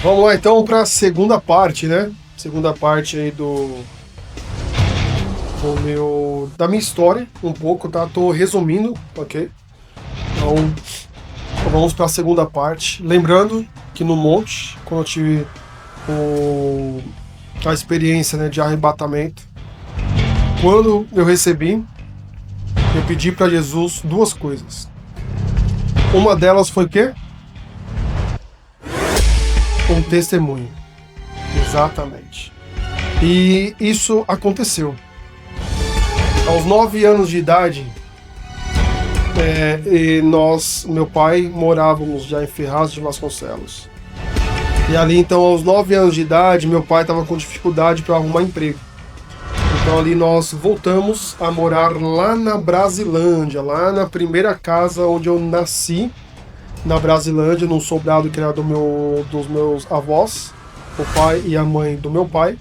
Vamos lá então para a segunda parte, né? Segunda parte aí da minha história, um pouco, tá? Tô resumindo, ok? Então, vamos para a segunda parte. Lembrando que no monte, quando eu tive a experiência, né, de arrebatamento, quando eu recebi, eu pedi para Jesus duas coisas. Uma delas foi o quê? Um testemunho. Exatamente. E isso aconteceu. Aos 9 anos de idade, meu pai, morávamos já em Ferraz de Vasconcelos. E ali, então, aos 9 anos de idade, meu pai estava com dificuldade para arrumar emprego. Então ali nós voltamos a morar lá na Brasilândia, lá na primeira casa onde eu nasci, na Brasilândia, num sobrado que era dos meus avós, o pai e a mãe do meu pai.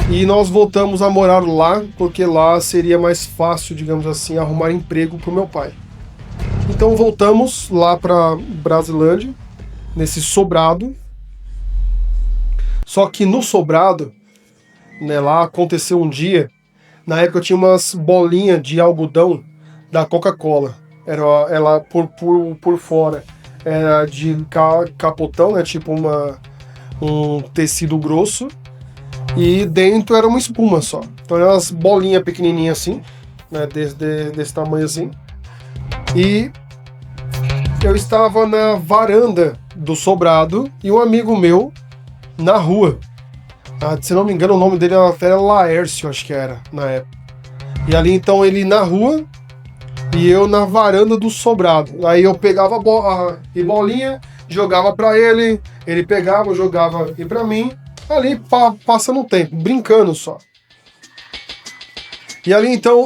E nós voltamos a morar lá, porque lá seria mais fácil, digamos assim, arrumar emprego para o meu pai. Então voltamos lá para Brasilândia, nesse sobrado. Só que no sobrado, né, lá aconteceu um dia, na época eu tinha umas bolinhas de algodão da Coca-Cola. Ela por fora era de capotão, né, tipo um tecido grosso, e dentro era uma espuma só. Então eram umas bolinhas pequenininhas assim, né, desse tamanho assim. E eu estava na varanda do sobrado e um amigo meu na rua. Se não me engano, o nome dele era Laércio, acho que era, na época. E ali, então, ele na rua e eu na varanda do sobrado. Aí eu pegava a bolinha, jogava pra ele pegava, jogava e pra mim, ali passando um tempo, brincando só. E ali, então,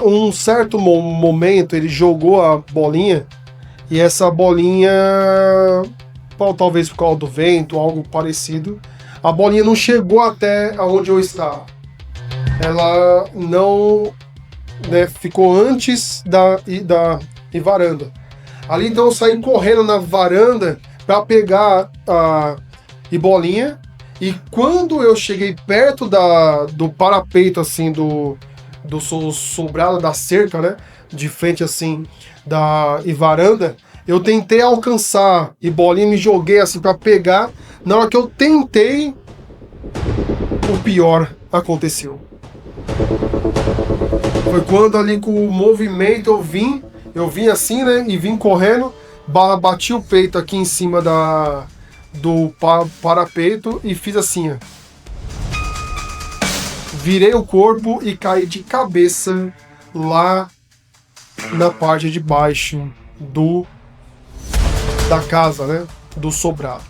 um certo momento, ele jogou a bolinha e essa bolinha, talvez por causa do vento, algo parecido, a bolinha não chegou até onde eu estava. Ela não, né, ficou antes da varanda. Ali então eu saí correndo na varanda para pegar a bolinha. E quando eu cheguei perto do parapeito assim do sobrado da cerca, né, de frente assim da varanda, eu tentei alcançar e bolinha, me joguei assim para pegar. Na hora que eu tentei, o pior aconteceu. Foi quando ali com o movimento eu vim assim, né, e vim correndo, bati o peito aqui em cima do parapeito e fiz assim, ó. Virei o corpo e caí de cabeça lá na parte de baixo da casa, né, do sobrado.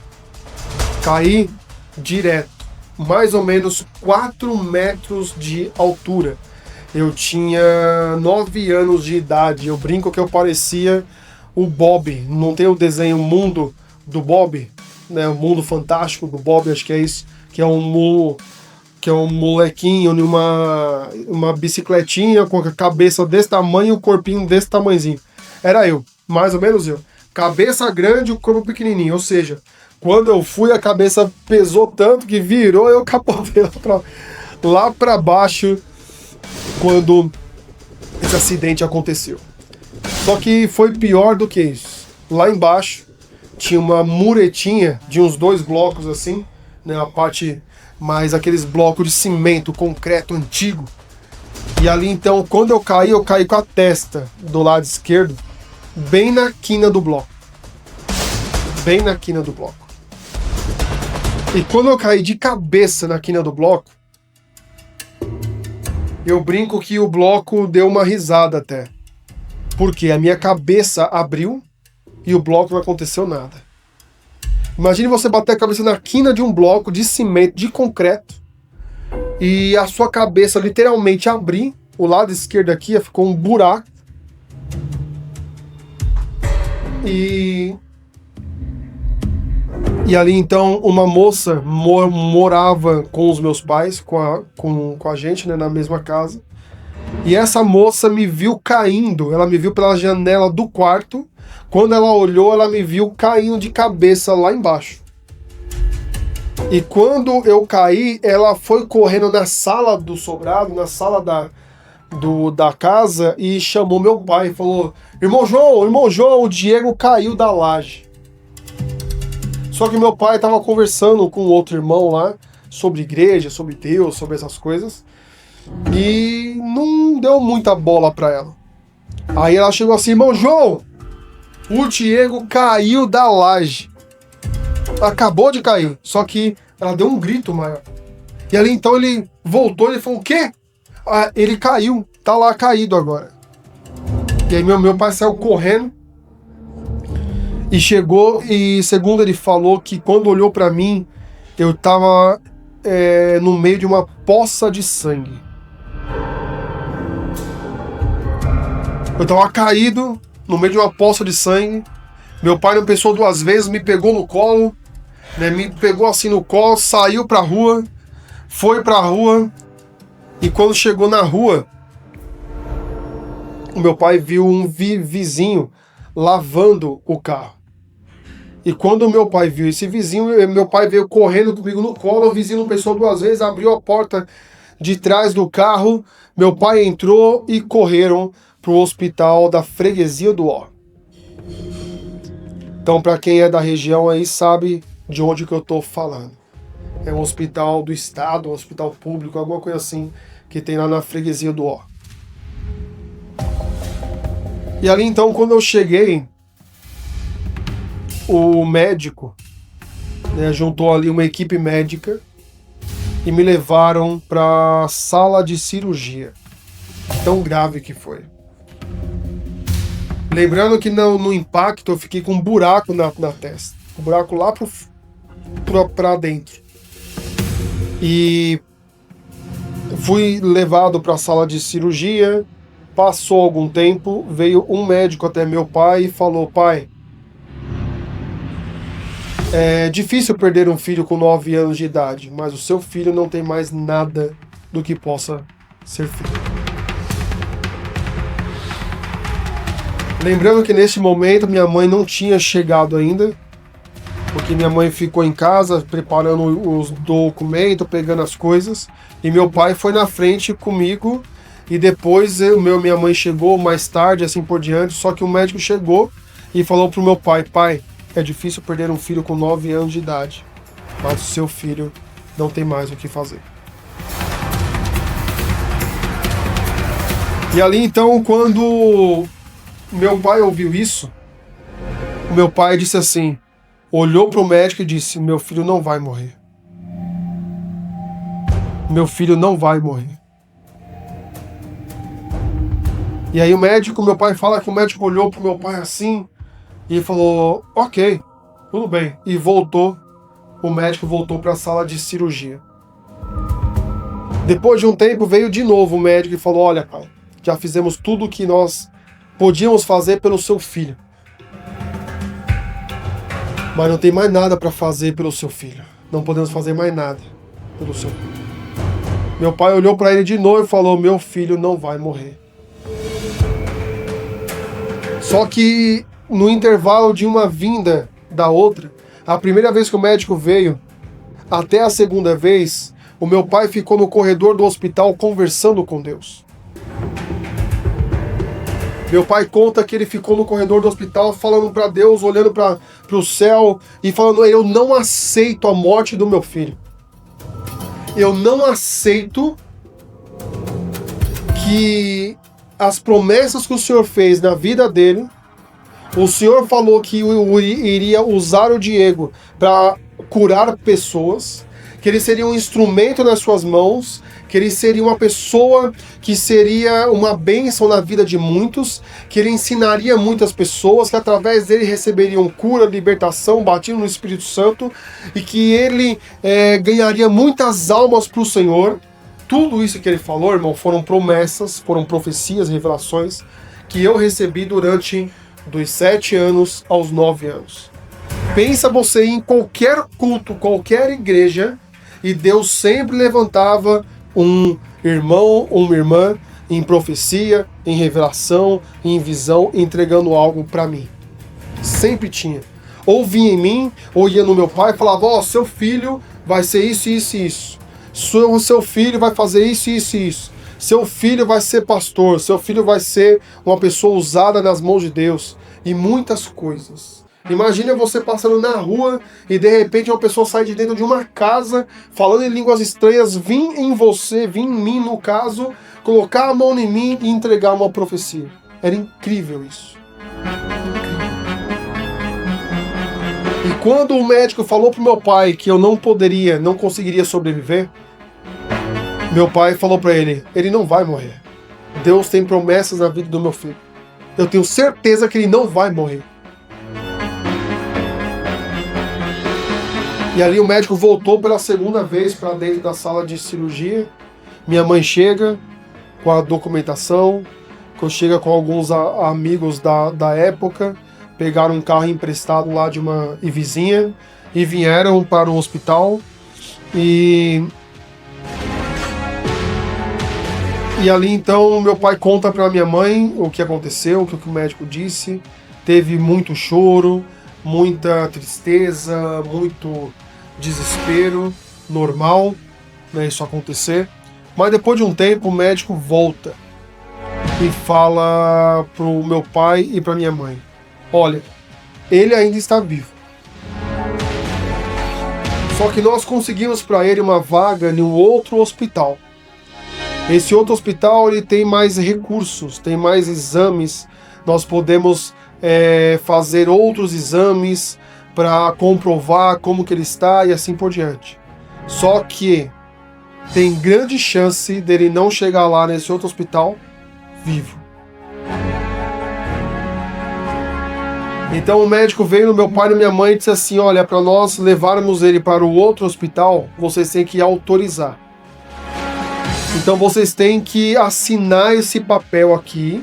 Caí direto, mais ou menos 4 metros de altura. Eu tinha 9 anos de idade, eu brinco que eu parecia o Bob. Não tem o desenho Mundo do Bob, né, o Mundo Fantástico do Bob, acho que é isso, que é um molequinho numa bicicletinha com a cabeça desse tamanho e o corpinho desse tamanhozinho. Era eu, mais ou menos eu. Cabeça grande e o corpo pequenininho, ou seja, quando eu fui a cabeça pesou tanto que virou, eu capotei lá pra baixo quando esse acidente aconteceu. Só que foi pior do que isso. Lá embaixo tinha uma muretinha de uns 2 blocos assim, né, a parte mais aqueles blocos de cimento, concreto antigo. E ali então, quando eu caí com a testa do lado esquerdo, bem na quina do bloco. Bem na quina do bloco. E quando eu caí de cabeça na quina do bloco, eu brinco que o bloco deu uma risada até. Porque a minha cabeça abriu e o bloco não aconteceu nada. Imagine você bater a cabeça na quina de um bloco de cimento, de concreto, e a sua cabeça literalmente abrir, o lado esquerdo aqui ficou um buraco. E ali então uma moça morava com os meus pais, com a gente, né, na mesma casa. E essa moça me viu caindo, ela me viu pela janela do quarto. Quando ela olhou, ela me viu caindo de cabeça lá embaixo. E quando eu caí, ela foi correndo na sala do sobrado, na sala da casa, e chamou meu pai. Falou: irmão João, o Diego caiu da laje. Só que meu pai estava conversando com outro irmão lá sobre igreja, sobre Deus, sobre essas coisas. E não deu muita bola para ela. Aí ela chegou assim: irmão João, o Diego caiu da laje. Acabou de cair, só que ela deu um grito maior. E ali então ele voltou e falou: o quê? Ah, ele caiu, tá lá caído agora. E aí meu pai saiu correndo e chegou, e segundo ele falou, que quando olhou pra mim, eu tava no meio de uma poça de sangue. Eu tava caído no meio de uma poça de sangue. Meu pai não pensou duas vezes, me pegou no colo, né, me pegou assim no colo, saiu pra rua, foi pra rua, e quando chegou na rua, o meu pai viu um vizinho lavando o carro. E quando o meu pai viu esse vizinho, meu pai veio correndo comigo no colo, o vizinho não pensou duas vezes, abriu a porta de trás do carro, meu pai entrou e correram pro hospital da freguesia do Ó. Então, para quem é da região aí, sabe de onde que eu tô falando. É um hospital do estado, um hospital público, alguma coisa assim, que tem lá na freguesia do Ó. E ali então, quando eu cheguei, o médico, né, juntou ali uma equipe médica e me levaram para a sala de cirurgia. Tão grave que foi. Lembrando que no impacto eu fiquei com um buraco na testa. Um buraco lá pra dentro. E fui levado para a sala de cirurgia. Passou algum tempo, veio um médico até meu pai e falou: pai, é difícil perder um filho com 9 anos de idade, mas o seu filho não tem mais nada do que possa ser filho. Lembrando que nesse momento minha mãe não tinha chegado ainda, porque minha mãe ficou em casa preparando os documentos, pegando as coisas, e meu pai foi na frente comigo, e depois minha mãe chegou mais tarde, assim por diante, só que o médico chegou e falou pro meu pai: pai, é difícil perder um filho com 9 anos de idade, mas o seu filho não tem mais o que fazer. E ali então, quando meu pai ouviu isso, o meu pai disse assim, olhou para o médico e disse: meu filho não vai morrer. Meu filho não vai morrer. E aí meu pai fala que o médico olhou para o meu pai assim e falou: ok, tudo bem. E o médico voltou para a sala de cirurgia. Depois de um tempo veio de novo o médico e falou: olha, pai, já fizemos tudo o que nós podíamos fazer pelo seu filho, mas não tem mais nada para fazer pelo seu filho. Não podemos fazer mais nada pelo seu filho. Meu pai olhou para ele de novo e falou: meu filho não vai morrer. Só que no intervalo de uma vinda da outra, a primeira vez que o médico veio, até a segunda vez, o meu pai ficou no corredor do hospital conversando com Deus. Meu pai conta que ele ficou no corredor do hospital falando para Deus, olhando para o céu e falando: eu não aceito a morte do meu filho. Eu não aceito que as promessas que o Senhor fez na vida dele, o Senhor falou que iria usar o Diego para curar pessoas, que ele seria um instrumento nas suas mãos, que ele seria uma pessoa que seria uma bênção na vida de muitos, que ele ensinaria muitas pessoas, que através dele receberiam cura, libertação, batismo no Espírito Santo, e que ele ganharia muitas almas para o Senhor. Tudo isso que ele falou, irmão, foram promessas, foram profecias, revelações que eu recebi durante dos 7 anos aos 9 anos. Pensa você em qualquer culto, qualquer igreja, e Deus sempre levantava um irmão ou uma irmã em profecia, em revelação, em visão, entregando algo para mim. Sempre tinha. Ou vinha em mim, ou ia no meu pai e falava: ó, seu filho vai ser isso, isso e isso. Seu filho vai fazer isso, isso e isso. Seu filho vai ser pastor, seu filho vai ser uma pessoa usada nas mãos de Deus. E muitas coisas. Imagina você passando na rua e de repente uma pessoa sai de dentro de uma casa falando em línguas estranhas, vir em você, vir em mim no caso, colocar a mão em mim e entregar uma profecia. Era incrível isso. E quando o médico falou pro meu pai que eu não conseguiria sobreviver, meu pai falou para ele não vai morrer. Deus tem promessas na vida do meu filho. Eu tenho certeza que ele não vai morrer. E ali o médico voltou pela segunda vez para dentro da sala de cirurgia. Minha mãe chega com a documentação, chega com alguns amigos da época, pegaram um carro emprestado lá de uma vizinha e vieram para o hospital. E ali então meu pai conta para minha mãe o que aconteceu, o que o médico disse. Teve muito choro, muita tristeza, muito desespero, normal, né, isso acontecer. Mas depois de um tempo o médico volta e fala pro meu pai e pra minha mãe: olha, ele ainda está vivo. Só que nós conseguimos para ele uma vaga em um outro hospital. Esse outro hospital ele tem mais recursos, tem mais exames. Nós podemos fazer outros exames para comprovar como que ele está e assim por diante. Só que tem grande chance dele não chegar lá nesse outro hospital vivo. Então o médico veio no meu pai e na minha mãe e disse assim: olha, para nós levarmos ele para o outro hospital, vocês têm que autorizar. Então vocês têm que assinar esse papel aqui,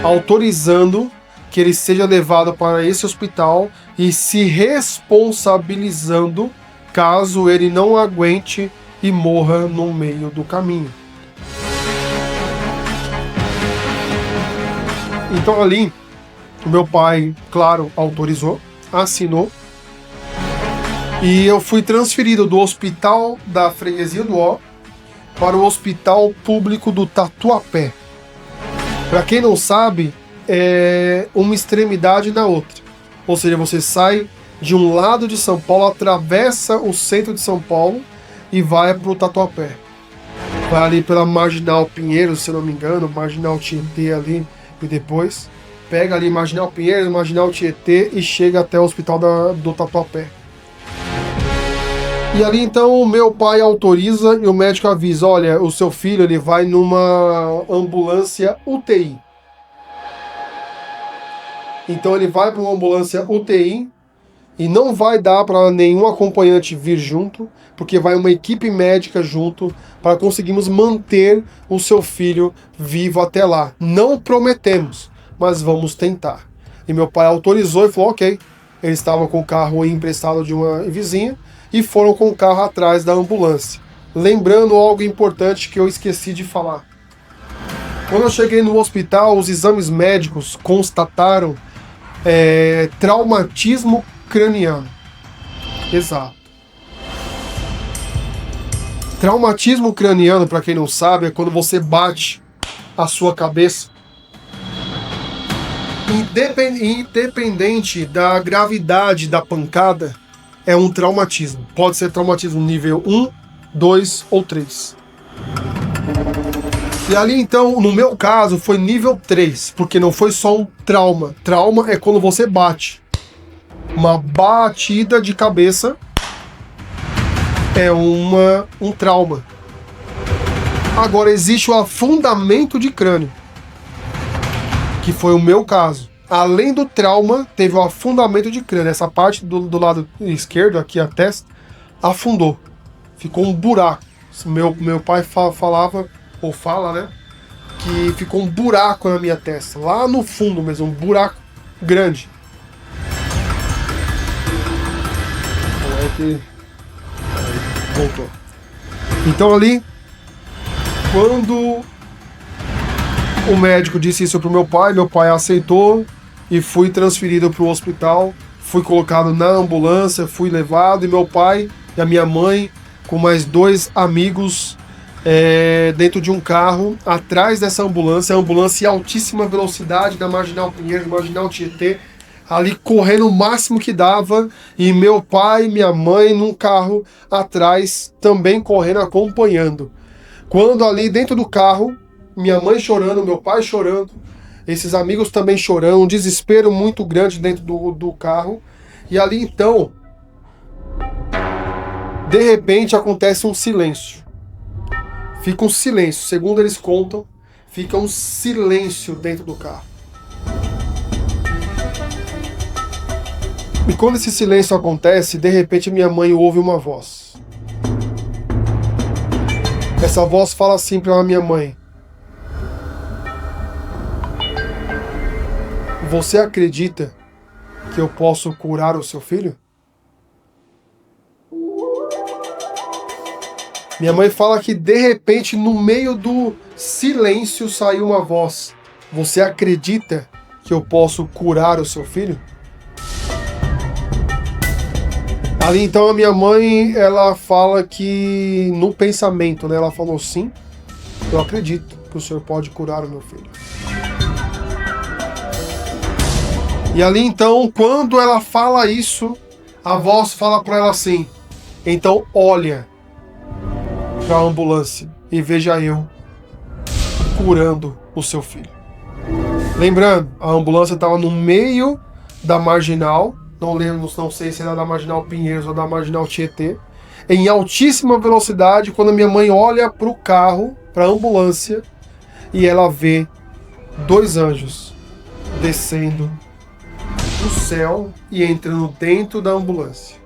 autorizando que ele seja levado para esse hospital e se responsabilizando caso ele não aguente e morra no meio do caminho. Então ali, o meu pai, claro, autorizou, assinou, e eu fui transferido do hospital da Freguesia do Ó para o hospital público do Tatuapé. Para quem não sabe, é uma extremidade na outra. Ou seja, você sai de um lado de São Paulo, atravessa o centro de São Paulo e vai para o Tatuapé. Vai ali pela Marginal Pinheiros, se eu não me engano, Marginal Tietê ali, e depois pega ali Marginal Pinheiros, Marginal Tietê e chega até o hospital do Tatuapé. E ali então o meu pai autoriza e o médico avisa: olha, o seu filho ele vai numa ambulância UTI. Então ele vai para uma ambulância UTI e não vai dar para nenhum acompanhante vir junto, porque vai uma equipe médica junto para conseguirmos manter o seu filho vivo até lá. Não prometemos, mas vamos tentar. E meu pai autorizou e falou: ok. Ele estava com o carro emprestado de uma vizinha e foram com o carro atrás da ambulância. Lembrando algo importante que eu esqueci de falar. Quando eu cheguei no hospital, os exames médicos constataram traumatismo craniano. Exato. Traumatismo craniano, para quem não sabe, é quando você bate a sua cabeça. Independente da gravidade da pancada, é um traumatismo. Pode ser traumatismo nível 1, 2 ou 3. E ali então, no meu caso, foi nível 3, porque não foi só um trauma. Trauma é quando você bate. Uma batida de cabeça é um trauma. Agora existe o afundamento de crânio, que foi o meu caso. Além do trauma, teve o afundamento de crânio. Essa parte do lado esquerdo, aqui a testa, afundou. Ficou um buraco. Meu pai falava, ou fala, né, que ficou um buraco na minha testa. Lá no fundo mesmo, um buraco grande. Voltou. Então ali, quando o médico disse isso pro meu pai aceitou e fui transferido para o hospital, fui colocado na ambulância, fui levado e meu pai e a minha mãe com mais 2 amigos dentro de um carro, atrás dessa ambulância, a ambulância em altíssima velocidade da Marginal Pinheiros, Marginal Tietê, ali correndo o máximo que dava, e meu pai e minha mãe num carro atrás, também correndo, acompanhando. Quando ali dentro do carro, minha mãe chorando, meu pai chorando, esses amigos também chorando, um desespero muito grande dentro do carro, e ali então, de repente acontece um silêncio. Fica um silêncio, segundo eles contam, fica um silêncio dentro do carro. E quando esse silêncio acontece, de repente minha mãe ouve uma voz. Essa voz fala assim para a minha mãe: você acredita que eu posso curar o seu filho? Minha mãe fala que de repente, no meio do silêncio, saiu uma voz: você acredita que eu posso curar o seu filho? Ali então a minha mãe, ela fala que no pensamento, né, ela falou: sim, eu acredito que o senhor pode curar o meu filho. E ali então, quando ela fala isso, a voz fala para ela assim: então olha para a ambulância e veja eu curando o seu filho. Lembrando, a ambulância estava no meio da Marginal, não lembro, não sei se era da Marginal Pinheiros ou da Marginal Tietê, em altíssima velocidade, quando a minha mãe olha para o carro, para a ambulância, e ela vê 2 anjos descendo do céu e entrando dentro da ambulância.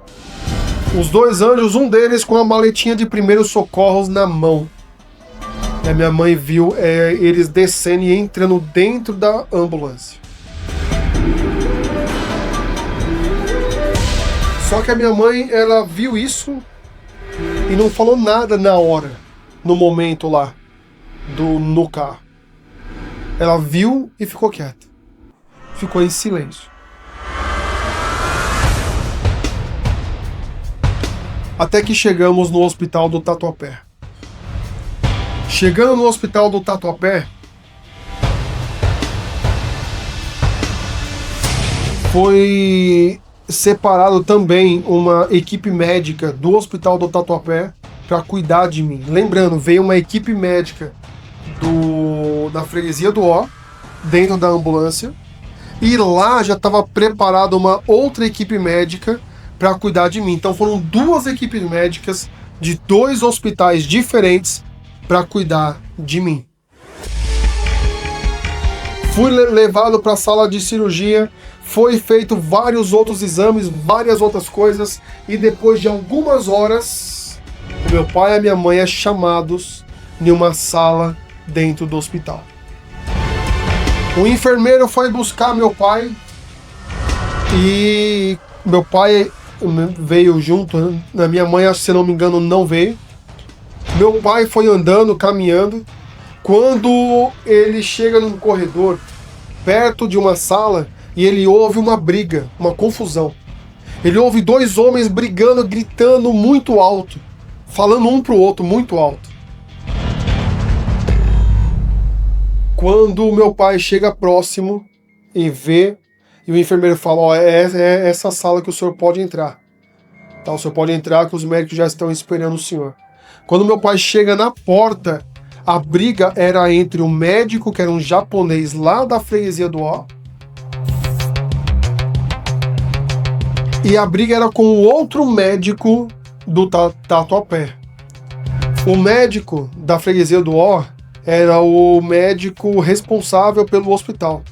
Os 2 anjos, um deles com a maletinha de primeiros socorros na mão. E a minha mãe viu eles descendo e entrando dentro da ambulância. Só que a minha mãe, ela viu isso e não falou nada na hora, no momento lá, no carro. Ela viu e ficou quieta. Ficou em silêncio. Até que chegamos no hospital do Tatuapé. Chegando no hospital do Tatuapé, foi separado também uma equipe médica do hospital do Tatuapé para cuidar de mim. Lembrando, veio uma equipe médica da freguesia do Ó, dentro da ambulância, e lá já estava preparada uma outra equipe médica para cuidar de mim. Então foram 2 equipes médicas de 2 hospitais diferentes para cuidar de mim. Fui levado para a sala de cirurgia, foi feito vários outros exames, várias outras coisas, e depois de algumas horas, o meu pai e a minha mãe é chamados em uma sala dentro do hospital. O enfermeiro foi buscar meu pai e meu pai veio junto, a minha mãe, se não me engano, não veio. Meu pai foi andando, caminhando. Quando ele chega num corredor, perto de uma sala, e ele ouve uma briga, uma confusão. Ele ouve 2 homens brigando, gritando muito alto, falando um pro outro muito alto. Quando o meu pai chega próximo e vê, e o enfermeiro fala: ó, é essa sala que o senhor pode entrar. Tá, o senhor pode entrar, que os médicos já estão esperando o senhor. Quando meu pai chega na porta, a briga era entre um médico, que era um japonês lá da freguesia do Ó, e a briga era com o outro médico do Tatuapé. O médico da freguesia do Ó era o médico responsável pelo hospital.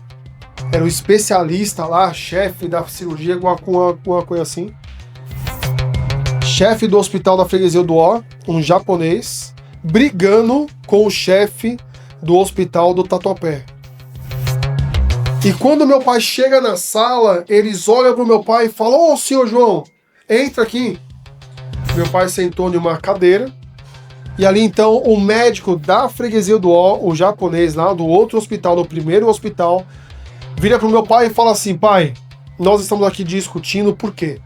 Era o especialista lá, chefe da cirurgia, alguma coisa assim. Chefe do hospital da freguesia do Ó, um japonês, brigando com o chefe do hospital do Tatuapé. E quando meu pai chega na sala, eles olham pro meu pai e falam: ô, senhor João, entra aqui. Meu pai sentou em uma cadeira, e ali então o médico da freguesia do Ó, o japonês lá do outro hospital, do primeiro hospital, vira pro meu pai e fala assim: pai, nós estamos aqui discutindo por quê?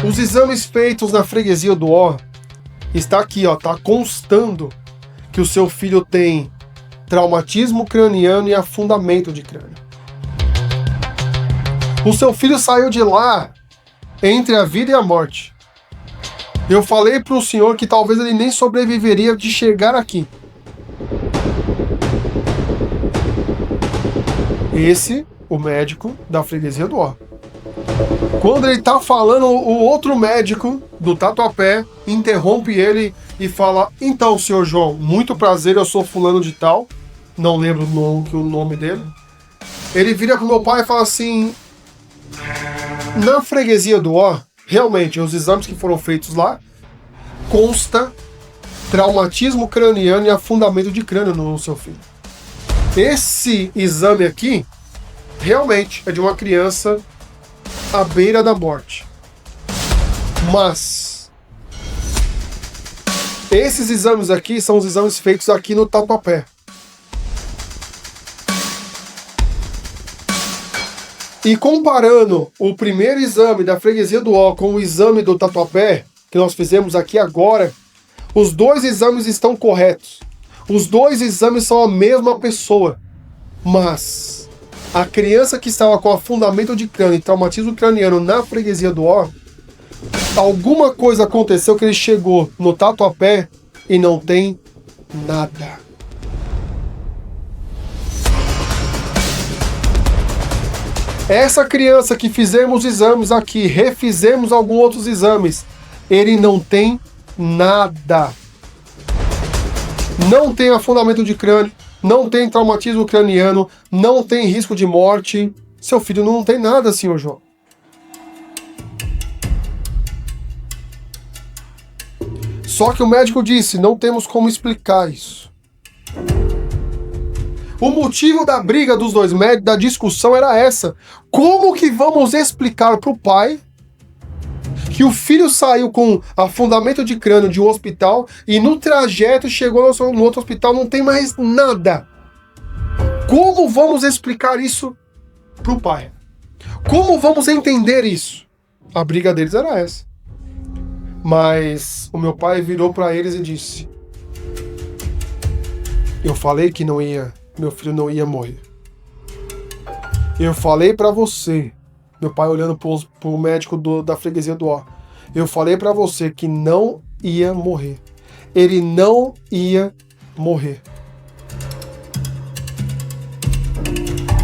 Os exames feitos na freguesia do Ó, está aqui, ó, tá constando que o seu filho tem traumatismo craniano e afundamento de crânio. O seu filho saiu de lá entre a vida e a morte. Eu falei para o senhor que talvez ele nem sobreviveria de chegar aqui. Esse, o médico da freguesia do Ó. Quando ele tá falando, o outro médico do Tatuapé interrompe ele e fala: então, senhor João, muito prazer, eu sou fulano de tal. Não lembro o nome dele. Ele vira pro meu pai e fala assim: na freguesia do Ó, realmente, os exames que foram feitos lá, consta traumatismo craniano e afundamento de crânio no seu filho. Esse exame aqui, realmente, é de uma criança à beira da morte. Mas esses exames aqui são os exames feitos aqui no Tatuapé. E comparando o primeiro exame da freguesia do Ó com o exame do Tatuapé, que nós fizemos aqui agora, os dois exames estão corretos. Os dois exames são a mesma pessoa. Mas a criança que estava com afundamento de crânio e traumatismo craniano na freguesia do Ó, alguma coisa aconteceu que ele chegou no Tatuapé e não tem nada. Essa criança que fizemos exames aqui, refizemos alguns outros exames, ele não tem nada. Não tem afundamento de crânio, não tem traumatismo craniano, não tem risco de morte. Seu filho não tem nada, senhor João. Só que o médico disse: não temos como explicar isso. O motivo da briga dos dois médicos, da discussão, era essa. Como que vamos explicar para o pai que o filho saiu com afundamento de crânio de um hospital e no trajeto chegou no outro hospital, não tem mais nada? Como vamos explicar isso para o pai? Como vamos entender isso? A briga deles era essa. Mas o meu pai virou para eles e disse: eu falei que meu filho não ia morrer. Eu falei para você, meu pai olhando pro médico da freguesia do Ó, eu falei para você que não ia morrer. Ele não ia morrer.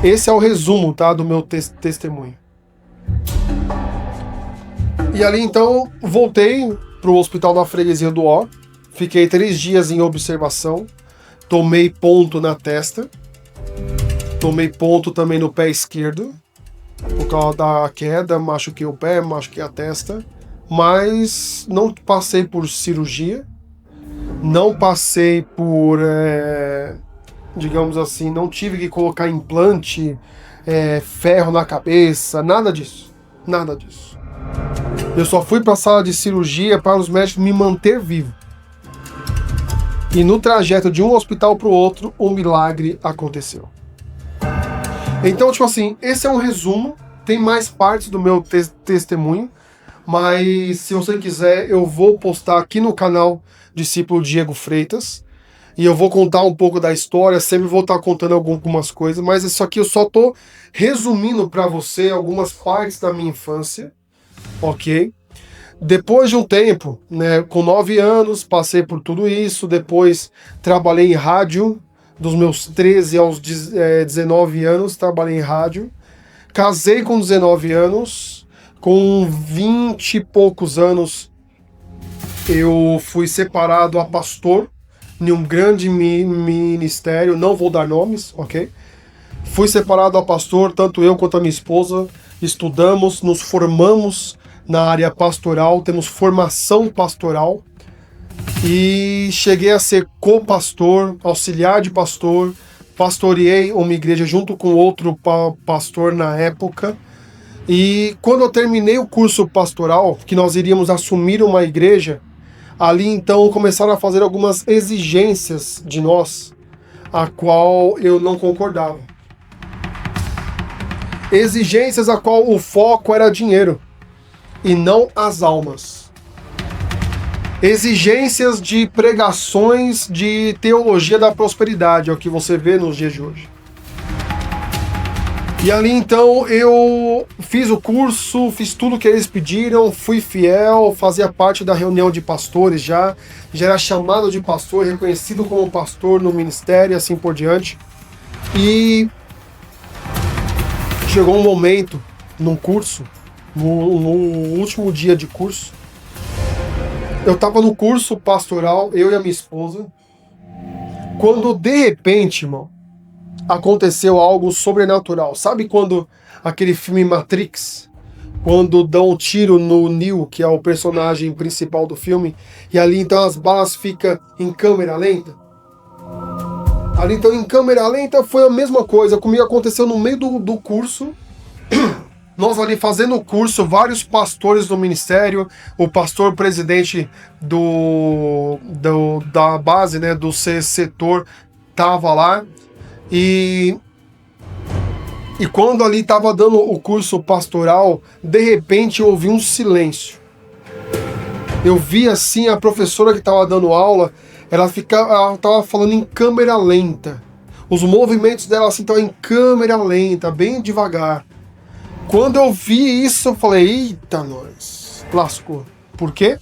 Esse é o resumo, tá, do meu testemunho. E ali então voltei pro hospital da freguesia do Ó, fiquei 3 dias em observação, tomei ponto na testa, tomei ponto também no pé esquerdo, por causa da queda, machuquei o pé, machuquei a testa, mas não passei por cirurgia, não passei por, digamos assim, não tive que colocar implante, ferro na cabeça, nada disso, nada disso. Eu só fui para a sala de cirurgia para os médicos me manter vivo. E no trajeto de um hospital para o outro, um milagre aconteceu. Então, tipo assim, esse é um resumo. Tem mais partes do meu testemunho, mas se você quiser, eu vou postar aqui no canal Discípulo Diego Freitas. E eu vou contar um pouco da história, sempre vou estar contando algumas coisas, mas isso aqui eu só tô resumindo para você algumas partes da minha infância, ok? Depois de um tempo, né, com 9 anos, passei por tudo isso, depois trabalhei em rádio, dos meus 13 aos 19 anos, trabalhei em rádio, casei com 19 anos, com 20 e poucos anos, eu fui separado a pastor, em um grande ministério, não vou dar nomes, ok? Fui separado a pastor, tanto eu quanto a minha esposa, estudamos, nos formamos na área pastoral, temos formação pastoral, e cheguei a ser co-pastor, auxiliar de pastor, pastoreei uma igreja junto com outro pastor na época, e quando eu terminei o curso pastoral, que nós iríamos assumir uma igreja, ali então começaram a fazer algumas exigências de nós, a qual eu não concordava. Exigências a qual o foco era dinheiro. e não as almas. Exigências de pregações de teologia da prosperidade, é o que você vê nos dias de hoje. E ali então eu fiz o curso, fiz tudo que eles pediram, fui fiel, fazia parte da reunião de pastores já era chamado de pastor, reconhecido como pastor no ministério e assim por diante. E chegou um momento num curso, no último dia de curso, eu estava no curso pastoral, eu e a minha esposa, quando de repente, irmão, aconteceu algo sobrenatural. Sabe quando aquele filme Matrix, quando dão um tiro no Neo, que é o personagem principal do filme, e ali então as balas ficam em câmera lenta? Ali então em câmera lenta foi a mesma coisa, comigo aconteceu no meio do curso. Nós ali fazendo o curso, vários pastores do ministério, o pastor presidente da base, né, do setor, tava lá. E quando ali estava dando o curso pastoral, de repente eu ouvi um silêncio. Eu vi assim a professora que estava dando aula, ela estava falando em câmera lenta. Os movimentos dela assim estavam em câmera lenta, bem devagar. Quando eu vi isso, eu falei, eita, nós, lascou. Por quê?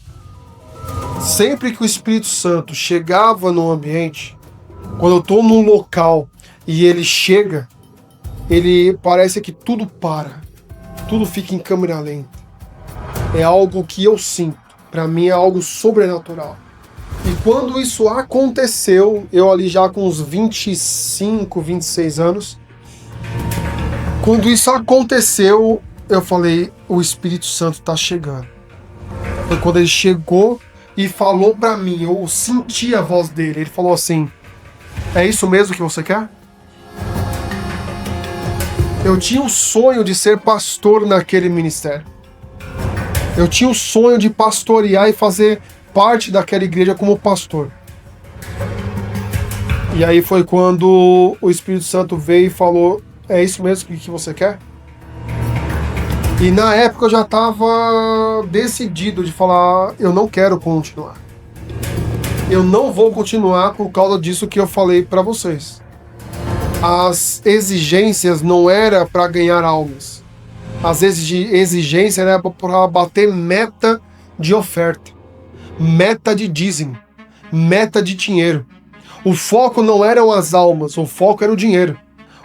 Sempre que o Espírito Santo chegava no ambiente, quando eu estou num local e ele chega, ele parece que tudo para, tudo fica em câmera lenta. É algo que eu sinto, para mim é algo sobrenatural. E quando isso aconteceu, eu ali já com uns 25, 26 anos, quando isso aconteceu, eu falei, o Espírito Santo está chegando. Foi quando ele chegou e falou para mim, eu senti a voz dele, ele falou assim, é isso mesmo que você quer? Eu tinha o sonho de ser pastor naquele ministério. Eu tinha o sonho de pastorear e fazer parte daquela igreja como pastor. E aí foi quando o Espírito Santo veio e falou, é isso mesmo que você quer? E na época eu já estava decidido de falar, eu não quero continuar. Eu não vou continuar por causa disso que eu falei para vocês. As exigências não era para ganhar almas. As exigências era para bater meta de oferta, meta de dízimo, meta de dinheiro. O foco não eram as almas, o foco era o dinheiro.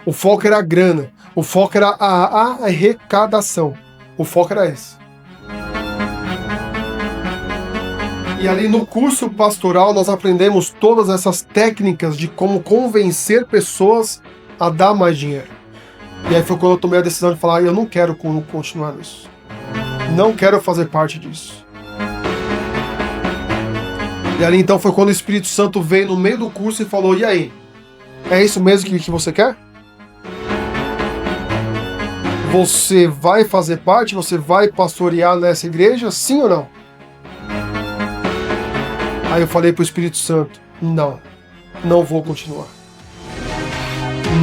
O foco era a grana, o foco era a arrecadação. O foco era esse. E ali no curso pastoral nós aprendemos todas essas técnicas de como convencer pessoas a dar mais dinheiro. E aí foi quando eu tomei a decisão de falar, eu não quero continuar nisso. Não quero fazer parte disso. E ali então foi quando o Espírito Santo veio no meio do curso e falou, e aí? É isso mesmo que você quer? Você vai fazer parte? Você vai pastorear nessa igreja? Sim ou não? Aí eu falei pro Espírito Santo, não vou continuar.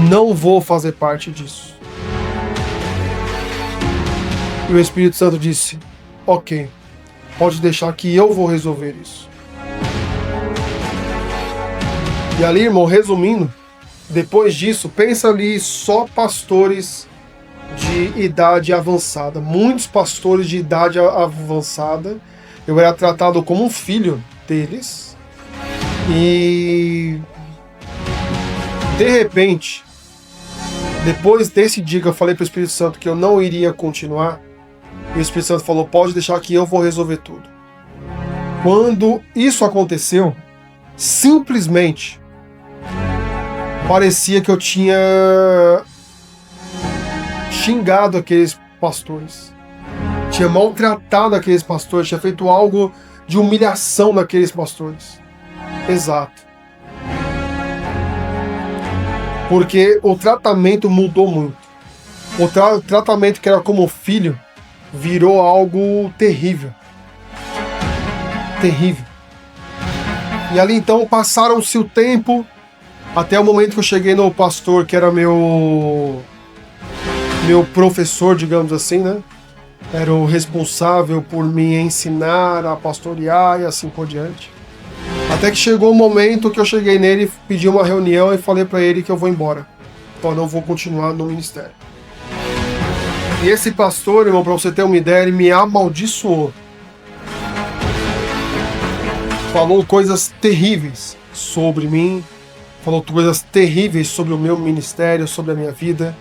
Não vou fazer parte disso. E o Espírito Santo disse, ok, pode deixar que eu vou resolver isso. E ali, irmão, resumindo, depois disso, pensa ali só pastores de idade avançada, muitos pastores de idade avançada. Eu era tratado como um filho deles e de repente, depois desse dia que eu falei para o Espírito Santo que eu não iria continuar, e o Espírito Santo falou, pode deixar que eu vou resolver tudo. Quando isso aconteceu, simplesmente parecia que eu tinha xingado aqueles pastores, tinha maltratado aqueles pastores, tinha feito algo de humilhação naqueles pastores. Exato. Porque o tratamento mudou muito. O tratamento que era como filho virou algo terrível. Terrível. E ali então passaram-se o tempo até o momento que eu cheguei no pastor que era meu professor, digamos assim, né? era o responsável por me ensinar a pastorear e assim por diante. Até que chegou o momento que eu cheguei nele, pedi uma reunião e falei para ele que eu vou embora. Então eu não vou continuar no ministério. E esse pastor, irmão, para você ter uma ideia, ele me amaldiçoou. Falou coisas terríveis sobre mim, falou coisas terríveis sobre o meu ministério, sobre a minha vida,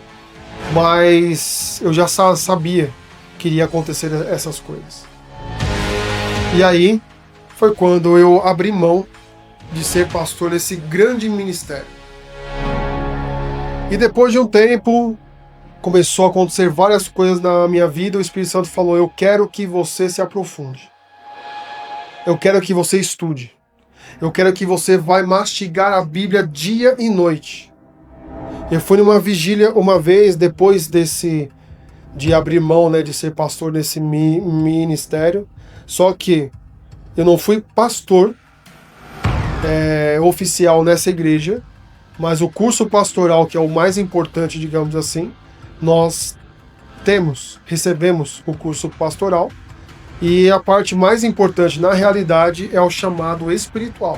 mas eu já sabia que iria acontecer essas coisas. E aí foi quando eu abri mão de ser pastor nesse grande ministério. E depois de um tempo, começou a acontecer várias coisas na minha vida. O Espírito Santo falou: eu quero que você se aprofunde. Eu quero que você estude. Eu quero que você vai mastigar a Bíblia dia e noite. Eu fui numa vigília uma vez, depois de abrir mão, né, de ser pastor nesse ministério. Só que eu não fui pastor oficial nessa igreja, mas o curso pastoral, que é o mais importante, digamos assim, nós recebemos o curso pastoral, e a parte mais importante na realidade é o chamado espiritual.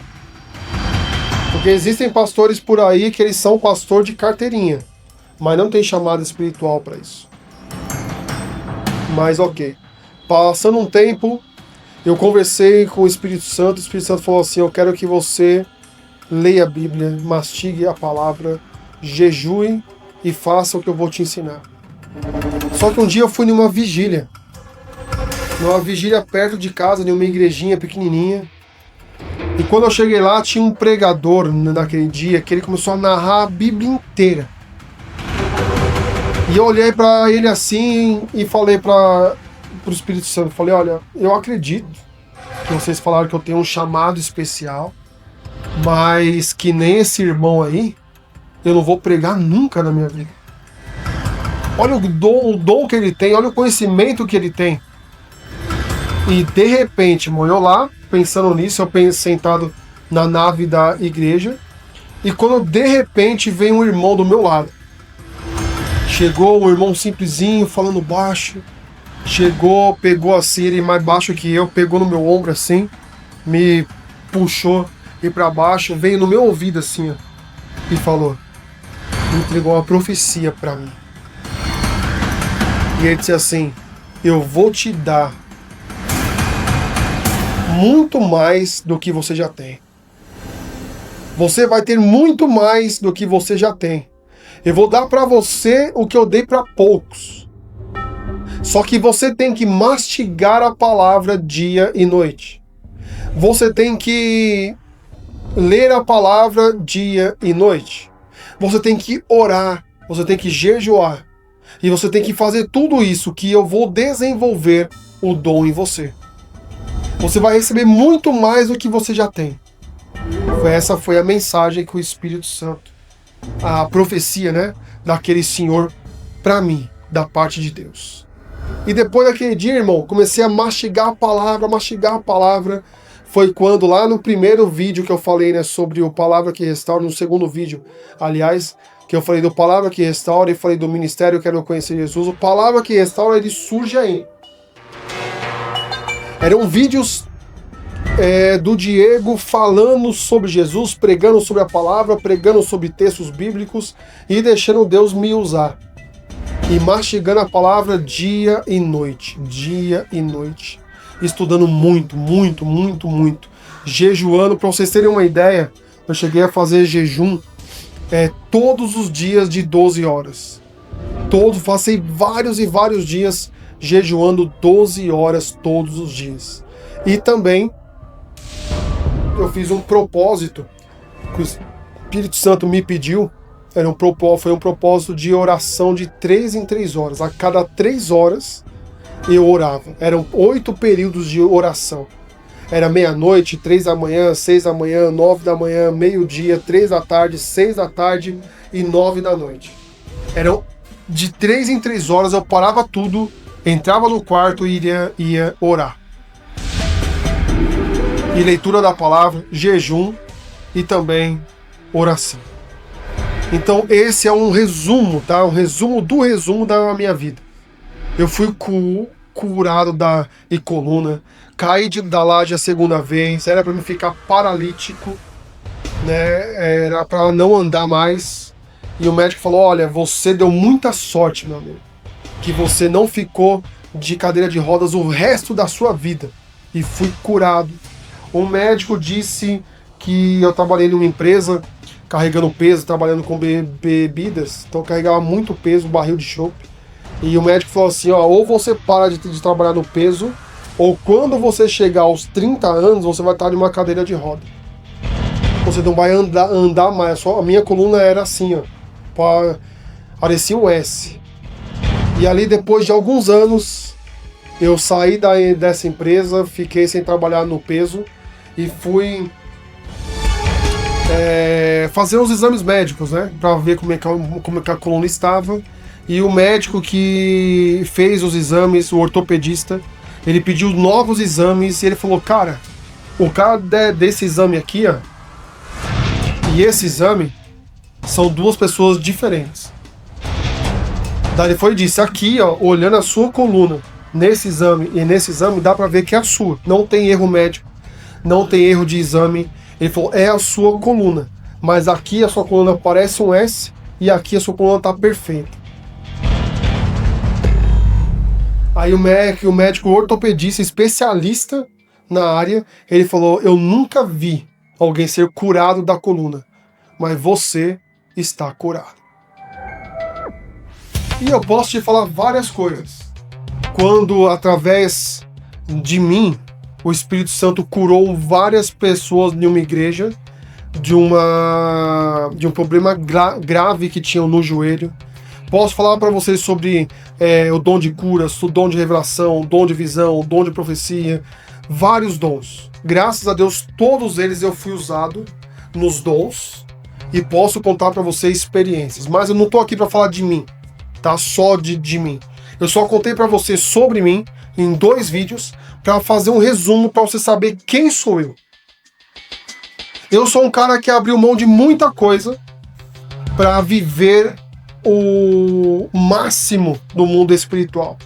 Porque existem pastores por aí que eles são pastor de carteirinha, mas não tem chamado espiritual para isso. Mas ok. Passando um tempo, eu conversei com o Espírito Santo falou assim: eu quero que você leia a Bíblia, mastigue a palavra, jejue e faça o que eu vou te ensinar. Só que um dia eu fui numa vigília perto de casa, em uma igrejinha pequenininha. E quando eu cheguei lá, tinha um pregador naquele dia que ele começou a narrar a Bíblia inteira. E eu olhei para ele assim e falei para o Espírito Santo, falei: olha, eu acredito que vocês falaram que eu tenho um chamado especial, mas que nem esse irmão aí, eu não vou pregar nunca na minha vida. Olha o dom que ele tem, olha o conhecimento que ele tem. E de repente, eu lá, pensando nisso, eu sentado na nave da igreja, e quando de repente vem um irmão do meu lado. Chegou um irmão simplesinho, falando baixo. Chegou, pegou assim, ele mais baixo que eu, pegou no meu ombro assim, me puxou e para baixo, veio no meu ouvido assim, ó, e falou, entregou uma profecia para mim. E ele disse assim: eu vou te dar muito mais do que você já tem. Você vai ter muito mais do que você já tem. Eu vou dar para você o que eu dei para poucos. Só que você tem que mastigar a palavra dia e noite. Você tem que ler a palavra dia e noite. Você tem que orar, você tem que jejuar. E você tem que fazer tudo isso que eu vou desenvolver o dom em você. Você vai receber muito mais do que você já tem. Essa foi a mensagem que o Espírito Santo, a profecia, né, daquele senhor para mim, da parte de Deus. E depois daquele dia, irmão, comecei a mastigar a palavra. Foi quando lá no primeiro vídeo que eu falei, né, sobre o Palavra que Restaura, no segundo vídeo, aliás, que eu falei do Palavra que Restaura e falei do Ministério Quero Conhecer Jesus. O Palavra que Restaura, ele surge aí. Eram vídeos do Diego falando sobre Jesus, pregando sobre a palavra, pregando sobre textos bíblicos e deixando Deus me usar. E mastigando a palavra dia e noite, estudando muito, jejuando. Para vocês terem uma ideia, eu cheguei a fazer jejum todos os dias de 12 horas. Passei vários e vários dias jejuando 12 horas todos os dias. E também eu fiz um propósito que o Espírito Santo me pediu. Foi um propósito de oração de 3 em 3 horas. A cada 3 horas eu orava. Eram 8 períodos de oração. Era meia-noite, 3 da manhã, 6 da manhã, 9 da manhã, meio-dia, 3 da tarde, 6 da tarde e 9 da noite. Eram de 3 em 3 horas, eu parava tudo, entrava no quarto e ia orar. E leitura da palavra, jejum e também oração. Então esse é um resumo, tá? Um resumo do resumo da minha vida. Eu fui curado e coluna. Caí da laje a segunda vez, era para me ficar paralítico, né? Era para não andar mais. E o médico falou: olha, você deu muita sorte, meu amigo, que você não ficou de cadeira de rodas o resto da sua vida. E fui curado. O médico disse que eu trabalhei numa empresa carregando peso, trabalhando com bebidas, então eu carregava muito peso, um barril de chopp. E o médico falou assim: ó, ou você para de trabalhar no peso, ou quando você chegar aos 30 anos, você vai estar em uma cadeira de roda. Você não vai andar mais. A minha coluna era assim, ó, parecia um S. E ali, depois de alguns anos, eu saí dessa empresa, fiquei sem trabalhar no peso e fui fazer os exames médicos, né, para ver como é que a coluna estava. E o médico que fez os exames, o ortopedista, ele pediu novos exames e ele falou: cara, o cara desse exame aqui, ó, e esse exame são duas pessoas diferentes. Daí ele foi e disse: aqui, ó, olhando a sua coluna, nesse exame e nesse exame, dá pra ver que é a sua. Não tem erro médico, não tem erro de exame. Ele falou: é a sua coluna, mas aqui a sua coluna parece um S e aqui a sua coluna tá perfeita. Aí o médico ortopedista, especialista na área, ele falou: eu nunca vi alguém ser curado da coluna, mas você está curado. E eu posso te falar várias coisas. Quando, através de mim, o Espírito Santo curou várias pessoas em uma igreja de um problema grave que tinham no joelho. Posso falar para vocês sobre o dom de curas, o dom de revelação, o dom de visão, o dom de profecia, vários dons. Graças a Deus, todos eles eu fui usado nos dons e posso contar para vocês experiências. Mas eu não estou aqui para falar de mim, tá? Só de mim. Eu só contei para você sobre mim em 2 vídeos para fazer um resumo para você saber quem sou eu. Eu sou um cara que abriu mão de muita coisa para viver o máximo do mundo espiritual.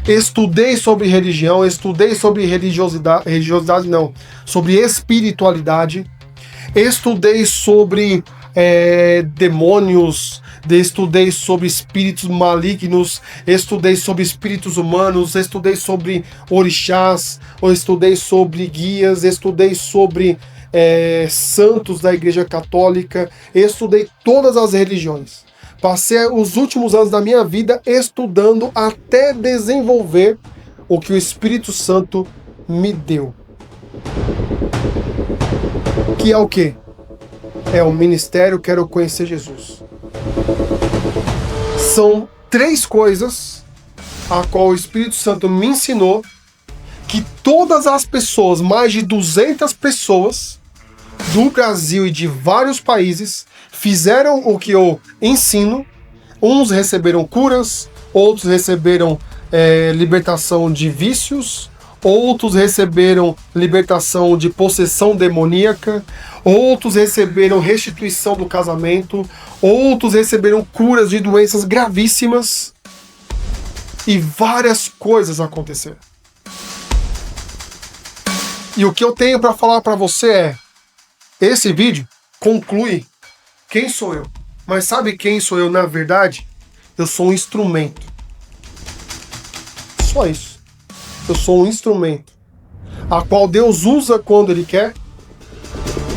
Estudei sobre religião, estudei sobre religiosidade não, sobre espiritualidade, estudei sobre demônios, estudei sobre espíritos malignos, estudei sobre espíritos humanos, estudei sobre orixás, estudei sobre guias, estudei sobre santos da Igreja Católica, estudei todas as religiões. Passei os últimos anos da minha vida estudando até desenvolver o que o Espírito Santo me deu. Que é o quê? É o ministério Quero Conhecer Jesus. São 3 coisas a qual o Espírito Santo me ensinou que todas as pessoas, mais de 200 pessoas do Brasil e de vários países, fizeram o que eu ensino. Uns receberam curas, outros receberam libertação de vícios, outros receberam libertação de possessão demoníaca, outros receberam restituição do casamento, outros receberam curas de doenças gravíssimas e várias coisas aconteceram. E o que eu tenho para falar para você é: esse vídeo conclui quem sou eu. Mas sabe quem sou eu na verdade? Eu sou um instrumento. Só isso. Eu sou um instrumento, a qual Deus usa quando Ele quer,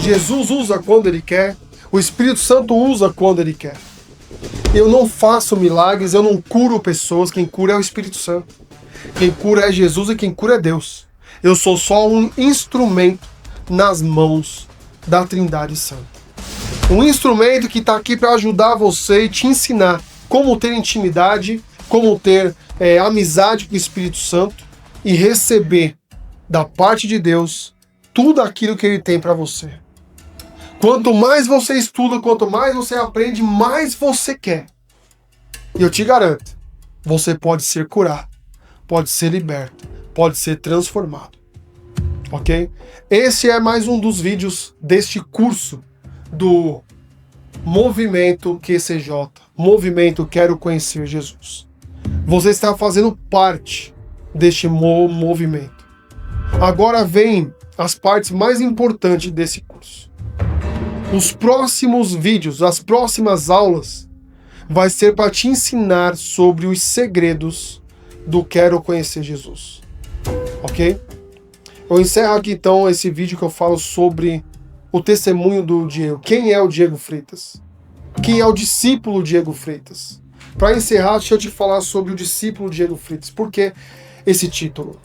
Jesus usa quando Ele quer, o Espírito Santo usa quando Ele quer. Eu não faço milagres, eu não curo pessoas, quem cura é o Espírito Santo. Quem cura é Jesus e quem cura é Deus. Eu sou só um instrumento nas mãos da Trindade Santa. Um instrumento que está aqui para ajudar você e te ensinar como ter intimidade, como ter amizade com o Espírito Santo e receber da parte de Deus tudo aquilo que Ele tem para você. Quanto mais você estuda, quanto mais você aprende, mais você quer. E eu te garanto, você pode ser curado, pode ser liberto, pode ser transformado. Ok? Esse é mais um dos vídeos deste curso do Movimento QCJ, Movimento Quero Conhecer Jesus. Você está fazendo parte deste movimento. Agora vem as partes mais importantes desse curso. Os próximos vídeos, as próximas aulas, vai ser para te ensinar sobre os segredos do Quero Conhecer Jesus. Ok? Eu encerro aqui então esse vídeo que eu falo sobre o testemunho do Diego. Quem é o Diego Freitas? Quem é o discípulo Diego Freitas? Para encerrar, deixa eu te falar sobre o discípulo Diego Freitas. Por que esse título?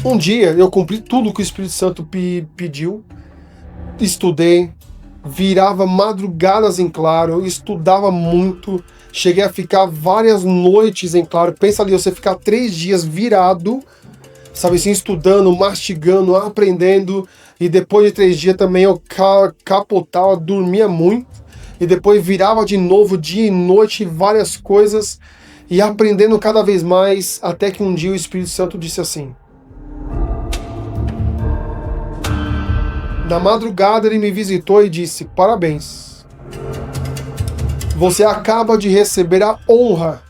Um dia eu cumpri tudo que o Espírito Santo pediu, estudei, virava madrugadas em claro, estudava muito, cheguei a ficar várias noites em claro. Pensa ali, você ficar 3 dias virado, sabe assim, estudando, mastigando, aprendendo, e depois de 3 dias também eu capotava, dormia muito, e depois virava de novo dia e noite, várias coisas, e aprendendo cada vez mais, até que um dia o Espírito Santo disse assim. Na madrugada ele me visitou e disse: parabéns, você acaba de receber a honra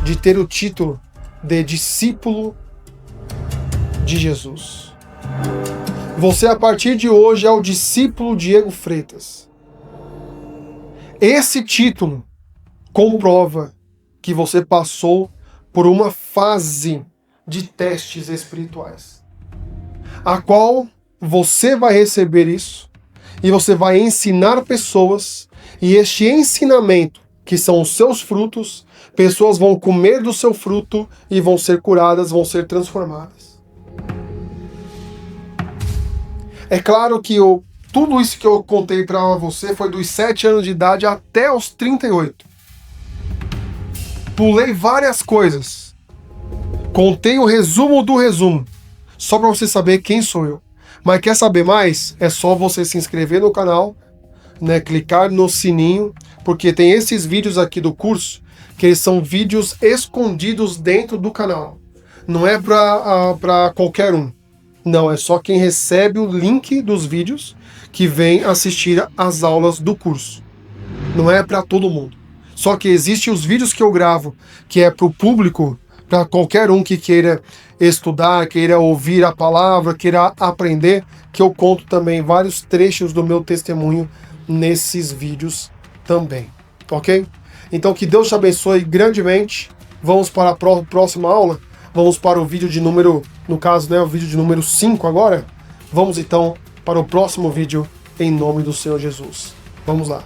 de ter o título de discípulo de Jesus. Você a partir de hoje é o discípulo Diego Freitas. Esse título comprova que você passou por uma fase de testes espirituais, a qual você vai receber isso e você vai ensinar pessoas, e este ensinamento, que são os seus frutos, pessoas vão comer do seu fruto e vão ser curadas, vão ser transformadas. É claro que tudo isso que eu contei para você foi dos 7 anos de idade até os 38. Pulei várias coisas. Contei o resumo do resumo, só para você saber quem sou eu. Mas quer saber mais? É só você se inscrever no canal, né, clicar no sininho, porque tem esses vídeos aqui do curso, que eles são vídeos escondidos dentro do canal. Não é para qualquer um. Não, é só quem recebe o link dos vídeos que vem assistir às aulas do curso. Não é para todo mundo. Só que existem os vídeos que eu gravo, que é para o público, para qualquer um que queira estudar, queira ouvir a palavra, queira aprender, que eu conto também vários trechos do meu testemunho nesses vídeos também, ok? Então que Deus te abençoe grandemente. Vamos para a próxima aula, vamos para o vídeo de número, no caso, né, o vídeo de número 5 agora. Vamos então para o próximo vídeo, em nome do Senhor Jesus. Vamos lá.